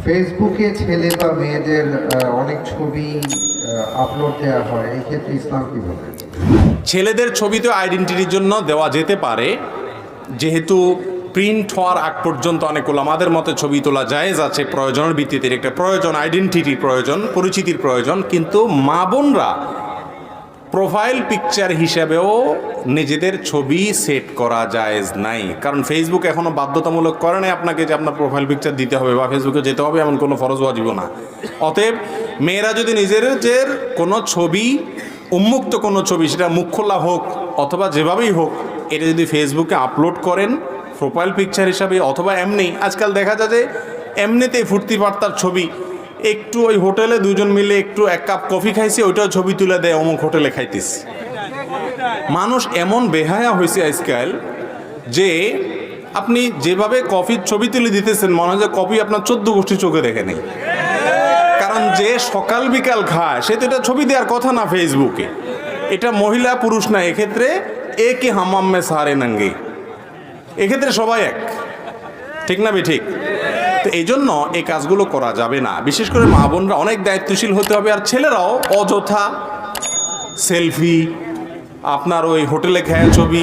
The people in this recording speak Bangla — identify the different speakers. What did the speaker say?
Speaker 1: ফেসবুকে ছেলে বা মেয়েদের অনেক ছবি আপলোড দেওয়া হয়, এই ক্ষেত্রে ইসলাম কি বলে?
Speaker 2: ছেলেদের ছবি তো আইডেন্টিটির জন্য দেওয়া যেতে পারে, যেহেতু প্রিন্ট হওয়ার আগ পর্যন্ত অনেক আমাদের মতে ছবি তোলা জায়েজ আছে, প্রয়োজনের ভিত্তিতে একটা প্রয়োজন, আইডেন্টিটির প্রয়োজন, পরিচিতির প্রয়োজন। কিন্তু মা বোনরা প্রোফাইল পিকচার হিসাবেও নিজেদের ছবি সেট করা জায়েজ নাই, কারণ ফেসবুক এখনও বাধ্যতামূলক করে নাই আপনাকে যে আপনার প্রোফাইল পিকচার দিতে হবে বা ফেসবুকে যেতে হবে, এমন কোনো ফরজ ওয়াজিব না। অতএব মেয়েরা যদি নিজেদের কোনো ছবি, উন্মুক্ত কোনো ছবি, সেটা মুখ খোলা হোক অথবা যেভাবেই হোক, এটা যদি ফেসবুকে আপলোড করেন প্রোফাইল পিকচার হিসাবে অথবা এমনি, আজকাল দেখা যায় যে এমনিতেই ফুর্তি পার্তার ছবি, একটু ওই হোটেলে দুজন মিলে একটু এক কাপ কফি খাইছে, ওইটাও ছবি তুলে দেয় অমুক হোটেলে খাইতেছে। মানুষ এমন বেহায়া হয়েছে আজকাল যে আপনি যেভাবে কফির ছবি তুলে দিতেছেন, মনে হয় যে কফি আপনার 14 গোষ্ঠী চোখে দেখে নেই। কারণ যে সকাল বিকাল খায় সে তো এটা ছবি দেওয়ার কথা না ফেসবুকে। এটা মহিলা পুরুষ না, এক্ষেত্রে একই হামাম্মে সারে নাঙ্গে, এক্ষেত্রে সবাই এক, ঠিক না বে ঠিক? তো এই জন্য এই কাজগুলো করা যাবে না। বিশেষ করে মা বোনরা অনেক দায়িত্বশীল হতে হবে। আর ছেলেরাও অযথা সেলফি, আপনার ওই হোটেলে খাওয়া ছবি,